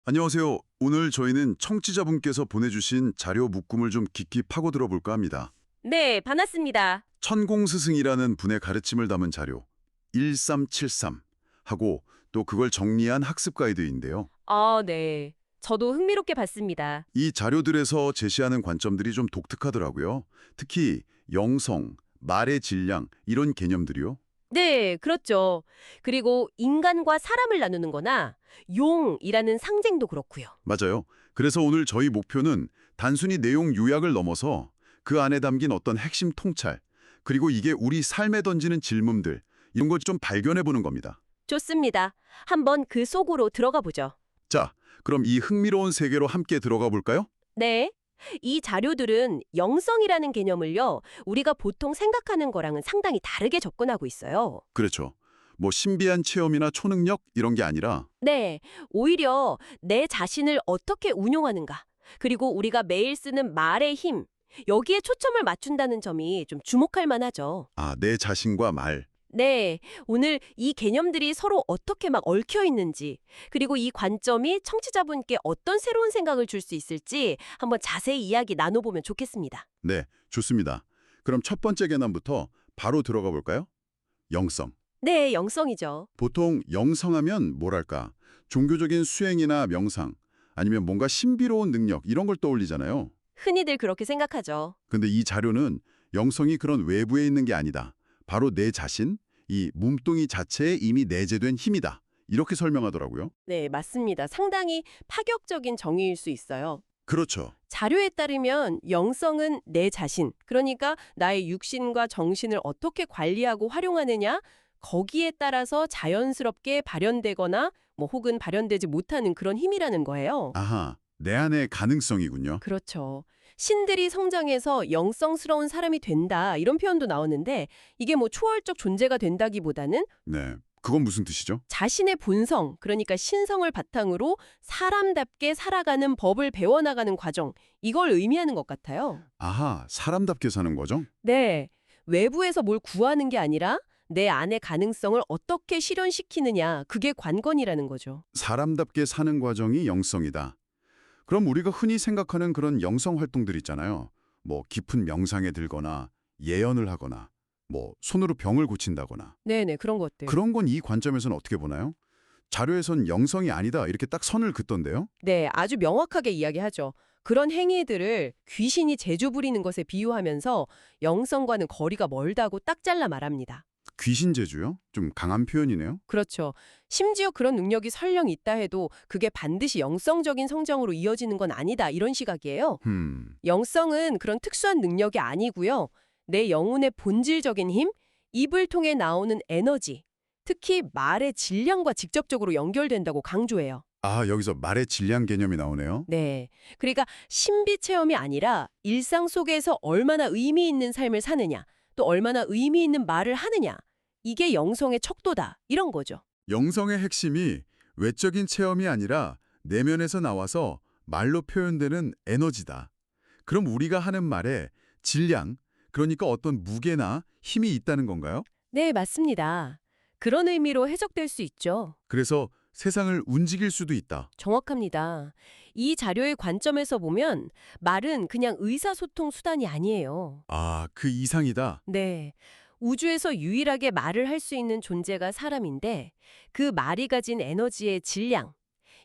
안녕하세요. 오늘 저희는 청취자분께서 보내주신 자료 묶음을 좀 깊이 파고 들어볼까 합니다. 네, 반갑습니다. 천공스승이라는 분의 가르침을 담은 자료 1373 하고 또 그걸 정리한 학습 가이드인데요. 네. 저도 흥미롭게 봤습니다. 이 자료들에서 제시하는 관점들이 좀 독특하더라고요. 특히 영성, 말의 질량 이런 개념들이요. 네, 그렇죠. 그리고 인간과 사람을 나누는 거나 용이라는 상징도 그렇고요. 맞아요. 그래서 오늘 저희 목표는 단순히 내용 요약을 넘어서 그 안에 담긴 어떤 핵심 통찰, 그리고 이게 우리 삶에 던지는 질문들, 이런 걸 좀 발견해 보는 겁니다. 좋습니다. 한번 그 속으로 들어가 보죠. 자, 그럼 이 흥미로운 세계로 함께 들어가 볼까요? 네. 이 자료들은 영성이라는 개념을요, 우리가 보통 생각하는 거랑은 상당히 다르게 접근하고 있어요. 그렇죠. 뭐 신비한 체험이나 초능력 이런 게 아니라 네. 오히려 내 자신을 어떻게 운용하는가, 그리고 우리가 매일 쓰는 말의 힘, 여기에 초점을 맞춘다는 점이 좀 주목할 만하죠. 내 자신과 말. 네, 오늘 이 개념들이 서로 어떻게 막 얽혀 있는지, 그리고 이 관점이 청취자분께 어떤 새로운 생각을 줄 수 있을지 한번 자세히 이야기 나눠보면 좋겠습니다. 네, 좋습니다. 그럼 첫 번째 개념부터 바로 들어가 볼까요? 영성. 네, 영성이죠. 보통 영성하면 뭐랄까, 종교적인 수행이나 명상, 아니면 뭔가 신비로운 능력 이런 걸 떠올리잖아요. 흔히들 그렇게 생각하죠. 근데 이 자료는 영성이 그런 외부에 있는 게 아니다. 바로 내 자신, 이 몸뚱이 자체에 이미 내재된 힘이다. 이렇게 설명하더라고요. 네, 맞습니다. 상당히 파격적인 정의일 수 있어요. 그렇죠. 자료에 따르면 영성은 내 자신, 그러니까 나의 육신과 정신을 어떻게 관리하고 활용하느냐, 거기에 따라서 자연스럽게 발현되거나 혹은 발현되지 못하는 그런 힘이라는 거예요. 아하, 내 안의 가능성이군요. 그렇죠. 신들이 성장해서 영성스러운 사람이 된다 이런 표현도 나오는데 이게 초월적 존재가 된다기보다는 네, 그건 무슨 뜻이죠? 자신의 본성, 그러니까 신성을 바탕으로 사람답게 살아가는 법을 배워나가는 과정, 이걸 의미하는 것 같아요. 아하, 사람답게 사는 거죠? 네, 외부에서 뭘 구하는 게 아니라 내 안의 가능성을 어떻게 실현시키느냐, 그게 관건이라는 거죠. 사람답게 사는 과정이 영성이다. 그럼 우리가 흔히 생각하는 그런 영성 활동들 있잖아요. 뭐 깊은 명상에 들거나 예언을 하거나 뭐 손으로 병을 고친다거나 네네, 그런 것들. 그런 건 이 관점에서는 어떻게 보나요? 자료에선 영성이 아니다 이렇게 딱 선을 긋던데요? 네, 아주 명확하게 이야기하죠. 그런 행위들을 귀신이 재주 부리는 것에 비유하면서 영성과는 거리가 멀다고 딱 잘라 말합니다. 귀신 제주요? 좀 강한 표현이네요. 그렇죠. 심지어 그런 능력이 설령 있다 해도 그게 반드시 영성적인 성장으로 이어지는 건 아니다, 이런 시각이에요. 영성은 그런 특수한 능력이 아니고요. 내 영혼의 본질적인 힘, 입을 통해 나오는 에너지, 특히 말의 질량과 직접적으로 연결된다고 강조해요. 여기서 말의 질량 개념이 나오네요. 네. 그러니까 신비 체험이 아니라 일상 속에서 얼마나 의미 있는 삶을 사느냐, 또 얼마나 의미 있는 말을 하느냐, 이게 영성의 척도다, 이런 거죠. 영성의 핵심이 외적인 체험이 아니라 내면에서 나와서 말로 표현되는 에너지다. 그럼 우리가 하는 말에 질량, 그러니까 어떤 무게나 힘이 있다는 건가요? 네, 맞습니다. 그런 의미로 해석될 수 있죠. 그래서 세상을 움직일 수도 있다. 정확합니다. 이 자료의 관점에서 보면 말은 그냥 의사소통 수단이 아니에요. 그 이상이다. 네. 우주에서 유일하게 말을 할 수 있는 존재가 사람인데 그 말이 가진 에너지의 질량,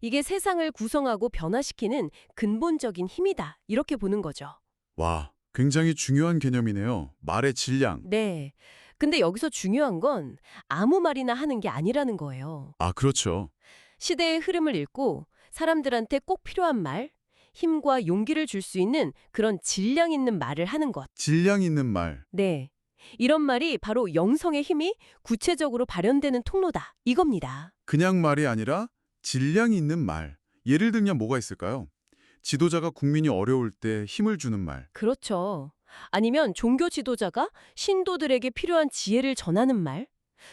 이게 세상을 구성하고 변화시키는 근본적인 힘이다, 이렇게 보는 거죠. 와, 굉장히 중요한 개념이네요. 말의 질량. 네. 근데 여기서 중요한 건 아무 말이나 하는 게 아니라는 거예요. 그렇죠. 시대의 흐름을 읽고 사람들한테 꼭 필요한 말, 힘과 용기를 줄 수 있는 그런 질량 있는 말을 하는 것. 질량 있는 말. 네. 이런 말이 바로 영성의 힘이 구체적으로 발현되는 통로다, 이겁니다. 그냥 말이 아니라 질량 있는 말. 예를 들면 뭐가 있을까요? 지도자가 국민이 어려울 때 힘을 주는 말. 그렇죠. 아니면 종교 지도자가 신도들에게 필요한 지혜를 전하는 말,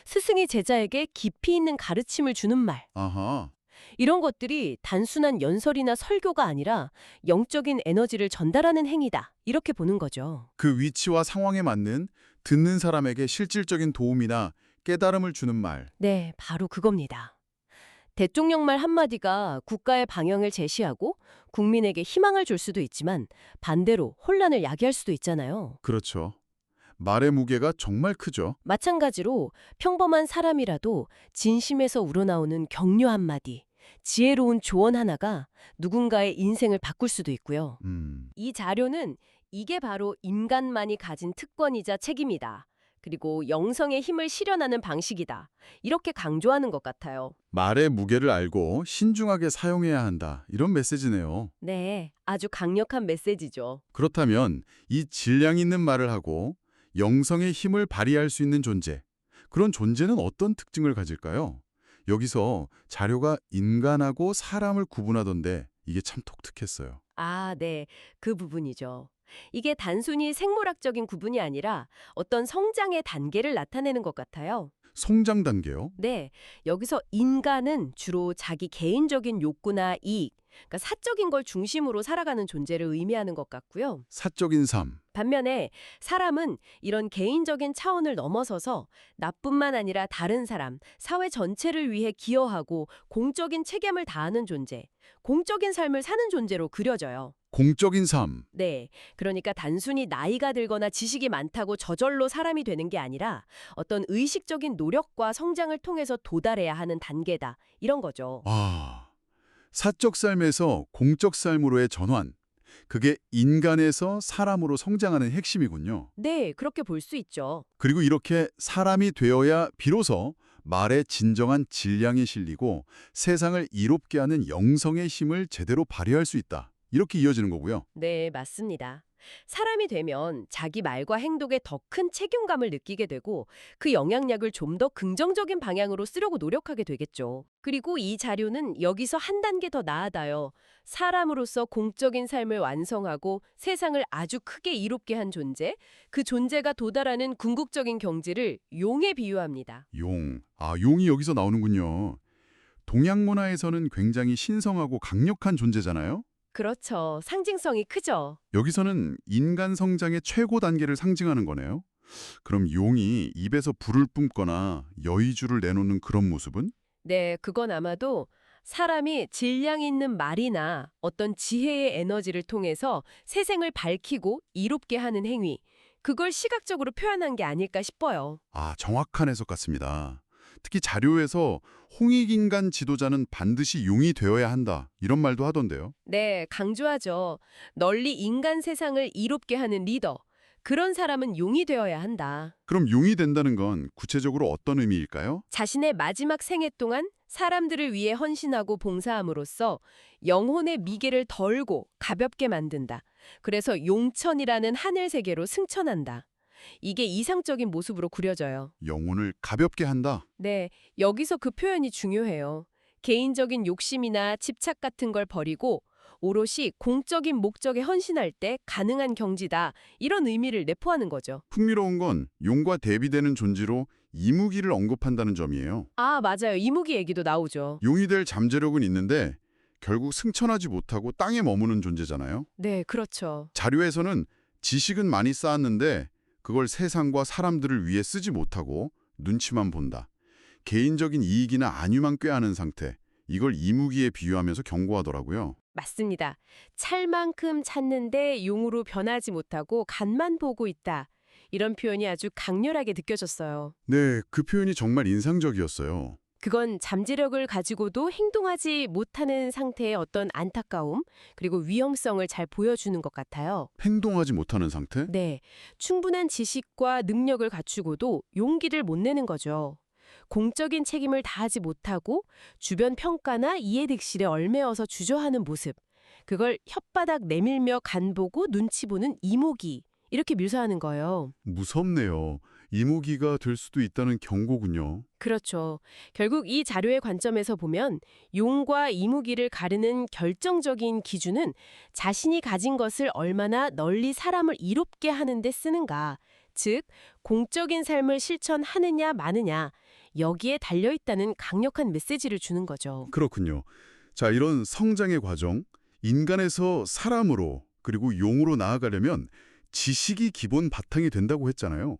스승이 제자에게 깊이 있는 가르침을 주는 말, 아하. 이런 것들이 단순한 연설이나 설교가 아니라 영적인 에너지를 전달하는 행위다, 이렇게 보는 거죠. 그 위치와 상황에 맞는 듣는 사람에게 실질적인 도움이나 깨달음을 주는 말. 네, 바로 그겁니다. 대통령 말 한마디가 국가의 방향을 제시하고 국민에게 희망을 줄 수도 있지만 반대로 혼란을 야기할 수도 있잖아요. 그렇죠. 말의 무게가 정말 크죠. 마찬가지로 평범한 사람이라도 진심에서 우러나오는 격려 한마디, 지혜로운 조언 하나가 누군가의 인생을 바꿀 수도 있고요. 이 자료는 이게 바로 인간만이 가진 특권이자 책임이다. 그리고 영성의 힘을 실현하는 방식이다. 이렇게 강조하는 것 같아요. 말의 무게를 알고 신중하게 사용해야 한다. 이런 메시지네요. 네, 아주 강력한 메시지죠. 그렇다면 이 질량 있는 말을 하고 영성의 힘을 발휘할 수 있는 존재, 그런 존재는 어떤 특징을 가질까요? 여기서 자료가 인간하고 사람을 구분하던데 이게 참 독특했어요. 아, 네. 그 부분이죠. 이게 단순히 생물학적인 구분이 아니라 어떤 성장의 단계를 나타내는 것 같아요. 성장 단계요? 네. 여기서 인간은 주로 자기 개인적인 욕구나 이익, 그러니까 사적인 걸 중심으로 살아가는 존재를 의미하는 것 같고요. 사적인 삶. 반면에 사람은 이런 개인적인 차원을 넘어서서 나뿐만 아니라 다른 사람, 사회 전체를 위해 기여하고 공적인 책임을 다하는 존재, 공적인 삶을 사는 존재로 그려져요. 공적인 삶. 네. 그러니까 단순히 나이가 들거나 지식이 많다고 저절로 사람이 되는 게 아니라 어떤 의식적인 노력과 성장을 통해서 도달해야 하는 단계다. 이런 거죠. 사적 삶에서 공적 삶으로의 전환. 그게 인간에서 사람으로 성장하는 핵심이군요. 네, 그렇게 볼 수 있죠. 그리고 이렇게 사람이 되어야 비로소 말에 진정한 질량이 실리고 세상을 이롭게 하는 영성의 힘을 제대로 발휘할 수 있다. 이렇게 이어지는 거고요. 네, 맞습니다. 사람이 되면 자기 말과 행동에 더 큰 책임감을 느끼게 되고 그 영향력을 좀 더 긍정적인 방향으로 쓰려고 노력하게 되겠죠. 그리고 이 자료는 여기서 한 단계 더 나아가요. 사람으로서 공적인 삶을 완성하고 세상을 아주 크게 이롭게 한 존재, 그 존재가 도달하는 궁극적인 경지를 용에 비유합니다. 용. 용이 여기서 나오는군요. 동양 문화에서는 굉장히 신성하고 강력한 존재잖아요. 그렇죠. 상징성이 크죠. 여기서는 인간 성장의 최고 단계를 상징하는 거네요. 그럼 용이 입에서 불을 뿜거나 여의주를 내놓는 그런 모습은? 네, 그건 아마도 사람이 질량 있는 말이나 어떤 지혜의 에너지를 통해서 세상을 밝히고 이롭게 하는 행위, 그걸 시각적으로 표현한 게 아닐까 싶어요. 정확한 해석 같습니다. 특히 자료에서 홍익인간 지도자는 반드시 용이 되어야 한다. 이런 말도 하던데요. 네, 강조하죠. 널리 인간 세상을 이롭게 하는 리더. 그런 사람은 용이 되어야 한다. 그럼 용이 된다는 건 구체적으로 어떤 의미일까요? 자신의 마지막 생애 동안 사람들을 위해 헌신하고 봉사함으로써 영혼의 미개를 덜고 가볍게 만든다. 그래서 용천이라는 하늘 세계로 승천한다. 이게 이상적인 모습으로 그려져요. 영혼을 가볍게 한다. 네, 여기서 그 표현이 중요해요. 개인적인 욕심이나 집착 같은 걸 버리고 오롯이 공적인 목적에 헌신할 때 가능한 경지다. 이런 의미를 내포하는 거죠. 흥미로운 건 용과 대비되는 존재로 이무기를 언급한다는 점이에요. 맞아요. 이무기 얘기도 나오죠. 용이 될 잠재력은 있는데 결국 승천하지 못하고 땅에 머무는 존재잖아요. 네, 그렇죠. 자료에서는 지식은 많이 쌓았는데 그걸 세상과 사람들을 위해 쓰지 못하고 눈치만 본다. 개인적인 이익이나 안위만 꾀하는 상태. 이걸 이무기에 비유하면서 경고하더라고요. 맞습니다. 찰만큼 찾는데 용으로 변하지 못하고 간만 보고 있다. 이런 표현이 아주 강렬하게 느껴졌어요. 네, 그 표현이 정말 인상적이었어요. 그건 잠재력을 가지고도 행동하지 못하는 상태의 어떤 안타까움, 그리고 위험성을 잘 보여주는 것 같아요. 행동하지 못하는 상태? 네, 충분한 지식과 능력을 갖추고도 용기를 못 내는 거죠. 공적인 책임을 다하지 못하고 주변 평가나 이해득실에 얽매여서 주저하는 모습. 그걸 혓바닥 내밀며 간보고 눈치 보는 이모기. 이렇게 묘사하는 거예요. 무섭네요. 이무기가 될 수도 있다는 경고군요. 그렇죠. 결국 이 자료의 관점에서 보면 용과 이무기를 가르는 결정적인 기준은 자신이 가진 것을 얼마나 널리 사람을 이롭게 하는 데 쓰는가. 즉, 공적인 삶을 실천하느냐 마느냐. 여기에 달려있다는 강력한 메시지를 주는 거죠. 그렇군요. 자, 이런 성장의 과정, 인간에서 사람으로 그리고 용으로 나아가려면 지식이 기본 바탕이 된다고 했잖아요.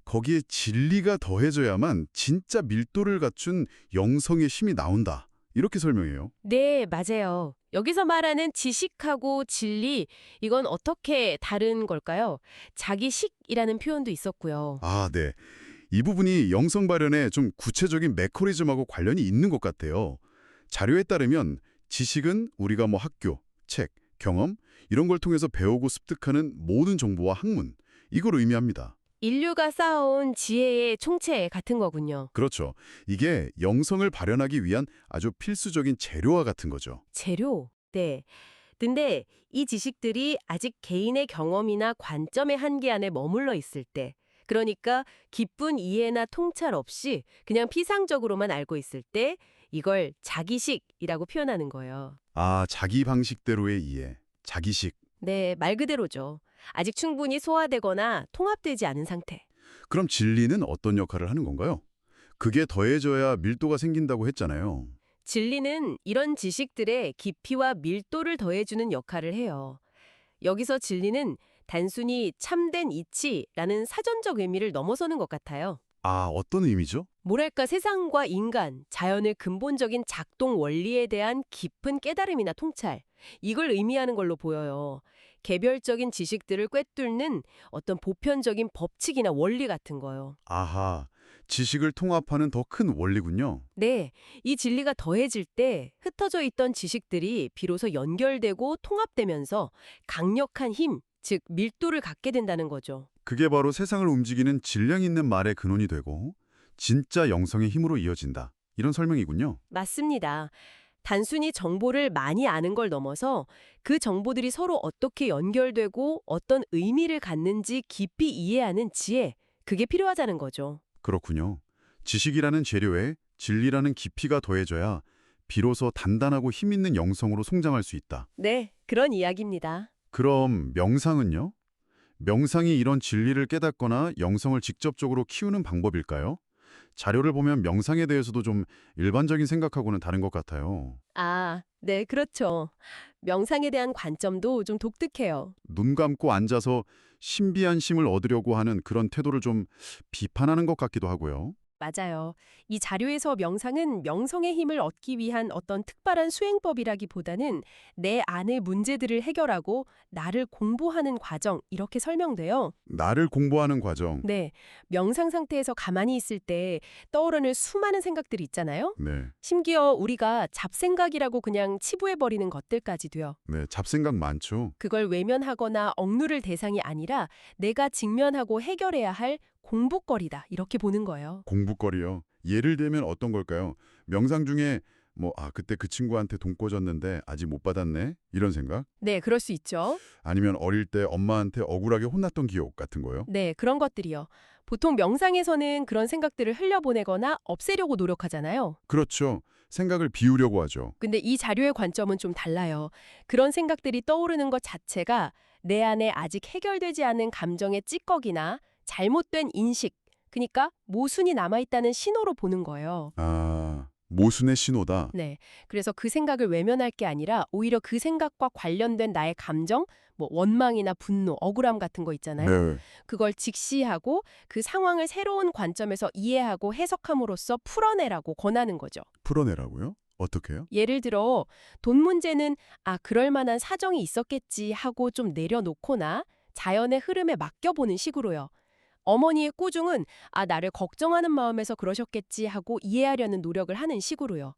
거기에 진리가 더해져야만 진짜 밀도를 갖춘 영성의 힘이 나온다. 이렇게 설명해요. 네, 맞아요. 여기서 말하는 지식하고 진리, 이건 어떻게 다른 걸까요? 자기식이라는 표현도 있었고요. 아, 네. 이 부분이 영성 발현에 좀 구체적인 메커니즘하고 관련이 있는 것 같아요. 자료에 따르면 지식은 우리가 뭐 학교, 책, 경험 이런 걸 통해서 배우고 습득하는 모든 정보와 학문, 이걸 의미합니다. 인류가 쌓아온 지혜의 총체 같은 거군요. 그렇죠. 이게 영성을 발현하기 위한 아주 필수적인 재료와 같은 거죠. 재료. 네. 근데 이 지식들이 아직 개인의 경험이나 관점의 한계 안에 머물러 있을 때, 그러니까 깊은 이해나 통찰 없이 그냥 피상적으로만 알고 있을 때 이걸 자기식이라고 표현하는 거예요. 아, 자기 방식대로의 이해, 자기식. 네, 말 그대로죠. 아직 충분히 소화되거나 통합되지 않은 상태. 그럼 진리는 어떤 역할을 하는 건가요? 그게 더해져야 밀도가 생긴다고 했잖아요. 진리는 이런 지식들의 깊이와 밀도를 더해주는 역할을 해요. 여기서 진리는 단순히 참된 이치라는 사전적 의미를 넘어서는 것 같아요. 아, 어떤 의미죠? 뭐랄까 세상과 인간, 자연의 근본적인 작동 원리에 대한 깊은 깨달음이나 통찰, 이걸 의미하는 걸로 보여요. 개별적인 지식들을 꿰뚫는 어떤 보편적인 법칙이나 원리 같은 거요. 아하, 지식을 통합하는 더 큰 원리군요. 네, 이 진리가 더해질 때 흩어져 있던 지식들이 비로소 연결되고 통합되면서 강력한 힘, 즉 밀도를 갖게 된다는 거죠. 그게 바로 세상을 움직이는 질량 있는 말의 근원이 되고 진짜 영성의 힘으로 이어진다. 이런 설명이군요. 맞습니다. 단순히 정보를 많이 아는 걸 넘어서 그 정보들이 서로 어떻게 연결되고 어떤 의미를 갖는지 깊이 이해하는 지혜, 그게 필요하다는 거죠. 그렇군요. 지식이라는 재료에 진리라는 깊이가 더해져야 비로소 단단하고 힘있는 영성으로 성장할 수 있다. 네, 그런 이야기입니다. 그럼 명상은요? 명상이 이런 진리를 깨닫거나 영성을 직접적으로 키우는 방법일까요? 자료를 보면 명상에 대해서도 좀 일반적인 생각하고는 다른 것 같아요. 아, 네, 그렇죠. 명상에 대한 관점도 좀 독특해요. 눈 감고 앉아서 신비한 심을 얻으려고 하는 그런 태도를 좀 비판하는 것 같기도 하고요. 맞아요. 이 자료에서 명상은 명성의 힘을 얻기 위한 어떤 특별한 수행법이라기보다는 내 안의 문제들을 해결하고 나를 공부하는 과정, 이렇게 설명돼요. 나를 공부하는 과정. 네, 명상 상태에서 가만히 있을 때 떠오르는 수많은 생각들이 있잖아요. 네, 심지어 우리가 잡생각이라고 그냥 치부해버리는 것들까지도요. 네, 잡생각 많죠. 그걸 외면하거나 억누를 대상이 아니라 내가 직면하고 해결해야 할 공부거리다, 이렇게 보는 거예요. 공부거리요. 예를 들면 어떤 걸까요? 명상 중에 그때 그 친구한테 돈 꿔줬는데 아직 못 받았네? 이런 생각? 네, 그럴 수 있죠. 아니면 어릴 때 엄마한테 억울하게 혼났던 기억 같은 거요? 네, 그런 것들이요. 보통 명상에서는 그런 생각들을 흘려보내거나 없애려고 노력하잖아요. 그렇죠. 생각을 비우려고 하죠. 근데 이 자료의 관점은 좀 달라요. 그런 생각들이 떠오르는 것 자체가 내 안에 아직 해결되지 않은 감정의 찌꺼기나 잘못된 인식, 그러니까 모순이 남아있다는 신호로 보는 거예요. 아, 모순의 신호다. 네. 그래서 그 생각을 외면할 게 아니라 오히려 그 생각과 관련된 나의 감정, 뭐 원망이나 분노, 억울함 같은 거 있잖아요. 네, 그걸 직시하고 그 상황을 새로운 관점에서 이해하고 해석함으로써 풀어내라고 권하는 거죠. 풀어내라고요? 어떻게요? 예를 들어 돈 문제는 그럴 만한 사정이 있었겠지 하고 좀 내려놓거나 자연의 흐름에 맡겨보는 식으로요. 어머니의 꾸중은 나를 걱정하는 마음에서 그러셨겠지 하고 이해하려는 노력을 하는 식으로요.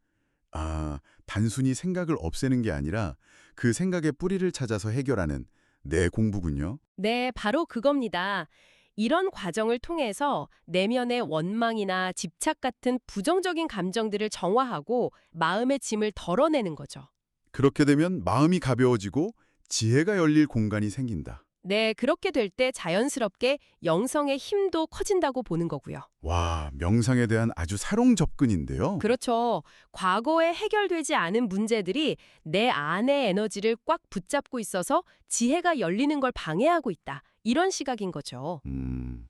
아, 단순히 생각을 없애는 게 아니라 그 생각의 뿌리를 찾아서 해결하는 내 공부군요. 네, 바로 그겁니다. 이런 과정을 통해서 내면의 원망이나 집착 같은 부정적인 감정들을 정화하고 마음의 짐을 덜어내는 거죠. 그렇게 되면 마음이 가벼워지고 지혜가 열릴 공간이 생긴다. 네, 그렇게 될 때 자연스럽게 영성의 힘도 커진다고 보는 거고요. 와, 명상에 대한 아주 새로운 접근인데요. 그렇죠. 과거에 해결되지 않은 문제들이 내 안의 에너지를 꽉 붙잡고 있어서 지혜가 열리는 걸 방해하고 있다. 이런 시각인 거죠.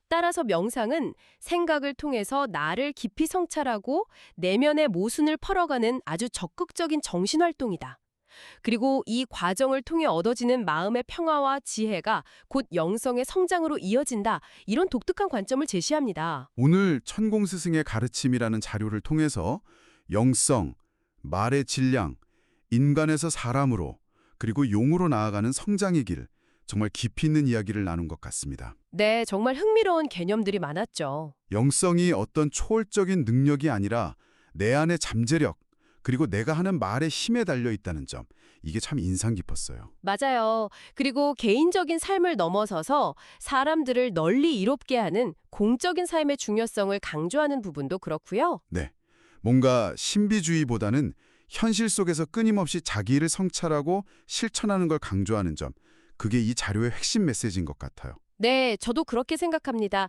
따라서 명상은 생각을 통해서 나를 깊이 성찰하고 내면의 모순을 풀어가는 아주 적극적인 정신활동이다. 그리고 이 과정을 통해 얻어지는 마음의 평화와 지혜가 곧 영성의 성장으로 이어진다. 이런 독특한 관점을 제시합니다. 오늘 천공스승의 가르침이라는 자료를 통해서 영성, 말의 질량, 인간에서 사람으로 그리고 용으로 나아가는 성장의 길, 정말 깊이 있는 이야기를 나눈 것 같습니다. 네, 정말 흥미로운 개념들이 많았죠. 영성이 어떤 초월적인 능력이 아니라 내 안의 잠재력, 그리고 내가 하는 말의 힘에 달려 있다는 점, 이게 참 인상 깊었어요. 맞아요. 그리고 개인적인 삶을 넘어서서 사람들을 널리 이롭게 하는 공적인 삶의 중요성을 강조하는 부분도 그렇고요. 네, 뭔가 신비주의보다는 현실 속에서 끊임없이 자기 일을 성찰하고 실천하는 걸 강조하는 점, 그게 이 자료의 핵심 메시지인 것 같아요. 네, 저도 그렇게 생각합니다.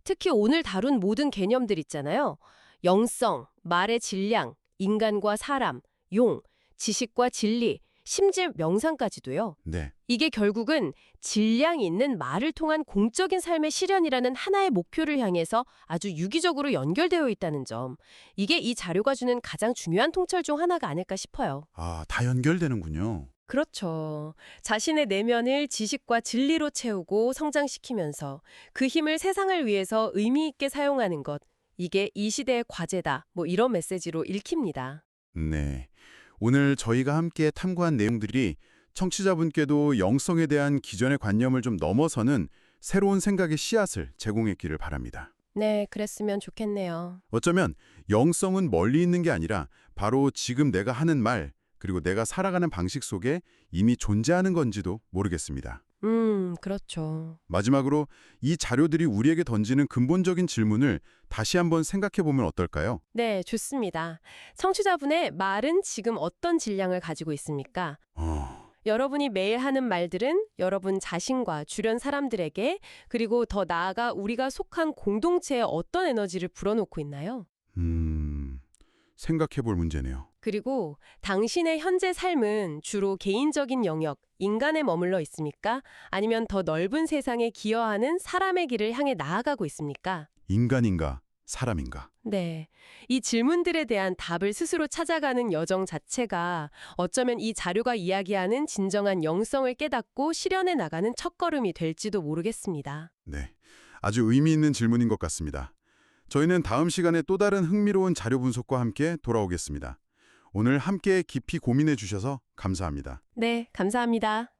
특히 오늘 다룬 모든 개념들 있잖아요. 영성, 말의 질량, 인간과 사람, 용, 지식과 진리, 심지어 명상까지도요. 네, 이게 결국은 질량 있는 말을 통한 공적인 삶의 실현이라는 하나의 목표를 향해서 아주 유기적으로 연결되어 있다는 점. 이게 이 자료가 주는 가장 중요한 통찰 중 하나가 아닐까 싶어요. 다 연결되는군요. 그렇죠. 자신의 내면을 지식과 진리로 채우고 성장시키면서 그 힘을 세상을 위해서 의미 있게 사용하는 것. 이게 이 시대의 과제다. 이런 메시지로 읽힙니다. 네, 오늘 저희가 함께 탐구한 내용들이 청취자분께도 영성에 대한 기존의 관념을 좀 넘어서는 새로운 생각의 씨앗을 제공했기를 바랍니다. 네, 그랬으면 좋겠네요. 어쩌면 영성은 멀리 있는 게 아니라 바로 지금 내가 하는 말, 그리고 내가 살아가는 방식 속에 이미 존재하는 건지도 모르겠습니다. 그렇죠. 마지막으로 이 자료들이 우리에게 던지는 근본적인 질문을 다시 한번 생각해 보면 어떨까요? 네, 좋습니다. 청취자분의 말은 지금 어떤 질량을 가지고 있습니까? 여러분이 매일 하는 말들은 여러분 자신과 주변 사람들에게 그리고 더 나아가 우리가 속한 공동체에 어떤 에너지를 불어넣고 있나요? 생각해 볼 문제네요. 그리고 당신의 현재 삶은 주로 개인적인 영역, 인간에 머물러 있습니까? 아니면 더 넓은 세상에 기여하는 사람의 길을 향해 나아가고 있습니까? 인간인가, 사람인가? 네. 이 질문들에 대한 답을 스스로 찾아가는 여정 자체가 어쩌면 이 자료가 이야기하는 진정한 영성을 깨닫고 실현해 나가는 첫걸음이 될지도 모르겠습니다. 네, 아주 의미 있는 질문인 것 같습니다. 저희는 다음 시간에 또 다른 흥미로운 자료 분석과 함께 돌아오겠습니다. 오늘 함께 깊이 고민해 주셔서 감사합니다. 네, 감사합니다.